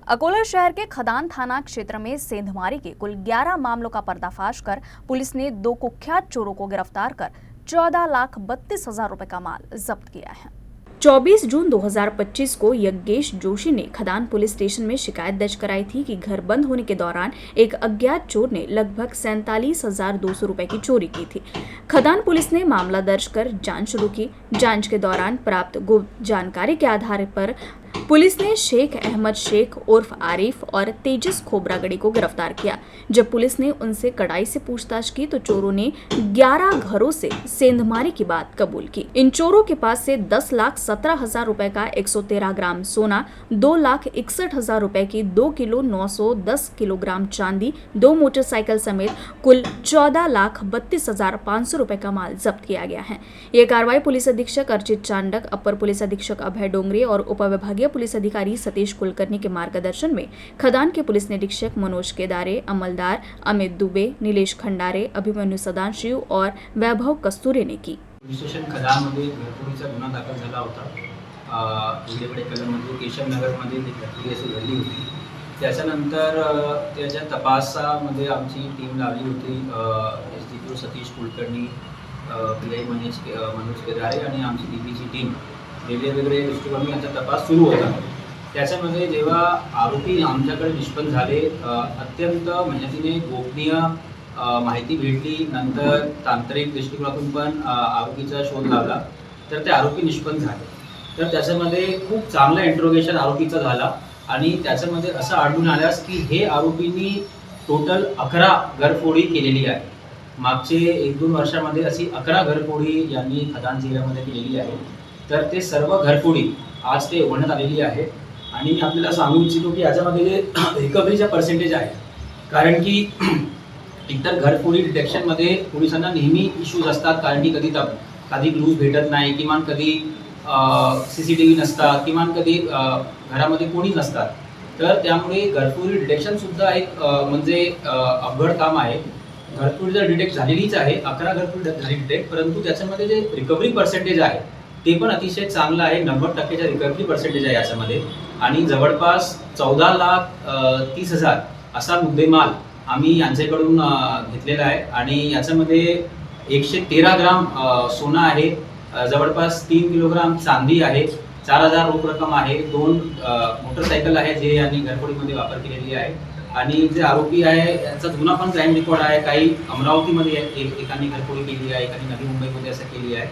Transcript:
अकोला शहर के खदान थाना क्षेत्र में सेंधमारी के कुल 11 मामलों का पर्दाफाश कर पुलिस ने 2 कुख्यात चोरों को गिरफ्तार कर 14,32,000 रुपए का माल जब्त किया है। 24 जून 2025 को यज्ञेश जोशी ने खदान पुलिस स्टेशन में शिकायत दर्ज कराई थी कि घर बंद होने के दौरान एक अज्ञात चोर ने लगभग 47,200 रुपए की चोरी की थी। खदान पुलिस ने मामला दर्ज कर जांच शुरू की। जांच के दौरान प्राप्त गुप्त जानकारी के आधार पर पुलिस ने शेख अहमद शेख उर्फ आरिफ और तेजस खोबरागड़ी को गिरफ्तार किया। जब पुलिस ने उनसे कड़ाई से पूछताछ की तो चोरों ने 11 घरों से सेंधमारी की बात कबूल की। इन चोरों के पास से 10,17,000 रुपए का 113 ग्राम सोना, 2,61,000 रुपए की 2 किलो 910 किलोग्राम चांदी, 2 मोटरसाइकिल समेत कुल 14,32,500 रुपए का माल जब्त किया गया है। यह कार्रवाई पुलिस अधीक्षक अर्चित चांडक, अपर पुलिस अधीक्षक अभय डोंगरे और उपविभागीय पुलिस अधिकारी सतीश कुलकर्णी के मार्गदर्शन में खदान के पुलिस निरीक्षक मनोज केदारे, अमलदार अमित दुबे, नीलेश खंडारे, अभिमन्यू सदाशिव और वैभव कस्तुरे ने की। पोलीस स्टेशन खदानमध्ये घरफोडीचा गुन्हा दाखल झाला होता। इकडे कलममध्ये केशवनगरमध्ये ती घटना अशी घडली होती। त्याच्यानंतर त्याच्या तपासामध्ये आमची टीम लावली होती। एसडीपीओ सतीश कुलकर्णी, पीआय मनोज केदारे आणि आमची डीपीची टीम वेगवेगळे दृष्टिकोन यांचा तपास सुरू होता। त्याच्यामध्ये जेव्हा आरोपी आमच्याकडे निष्पन्न झाले, अत्यंत मेहनतीने गोपनीय माहिती भेटली, नंतर तांत्रिक दृष्टिकोनातून पण आरोपीचा शोध लावला, तर ते आरोपी निष्पन्न झाले। तर त्याच्यामध्ये खूप चांगला इंट्रोगेशन आरोपीचा झाला आणि त्याच्यामध्ये असं आढळून आल्यास की हे आरोपींनी टोटल 11 घरफोडी केलेली आहे। मागचे 1-2 वर्षामध्ये अशी 11 घरफोडी यांनी खदान जिल्ह्यामध्ये केलेली आहे। तर ते सर्व घरफोडी आज ते उघडण्यात आलेली आहे आणि मी आपल्याला सांगू इच्छितो की याच्यामध्ये जे रिकव्हरीचा पर्सेंटेज आहे, कारण की इतर घरफोडी डिटेक्शनमध्ये पोलिसांना नेहमी इश्यूज असतात, कारण की कधी क्लूज भेटत नाही, किमान कधी CCTV नसतात, किमान कधी घरामध्ये कोणीच नसतात। तर त्यामुळे घरफोडी डिटेक्शनसुद्धा एक म्हणजे अवघड काम आहे। घरफोडी जर डिटेक्ट झालेलीच आहे, 11 घरफोडी झाली डिटेक्ट, परंतु त्याच्यामध्ये जे रिकव्हरी पर्सेंटेज आहे ते पण अतिशय चांगलं आहे। 90% रिकव्हरी पर्सेंटेज आहे याच्यामध्ये आणि जवळपास 14,30,000 असा मुद्देमाल आम्ही यांच्याकडून घेतलेला आहे आणि याच्यामध्ये 113 ग्राम सोना आहे, जवळपास 3 किलोग्राम चांदी आहे, 4,000 रोख रक्कम आहे, 2 मोटरसायकल आहे जे यांनी घरफोडीमध्ये वापर केलेली आहे आणि जे आरोपी आहे यांचा जुना पण क्राईम रेकॉर्ड आहे। काही अमरावतीमध्ये एकाने घरफोडी केली आहे, एकाने नवी मुंबईमध्ये असं केली आहे।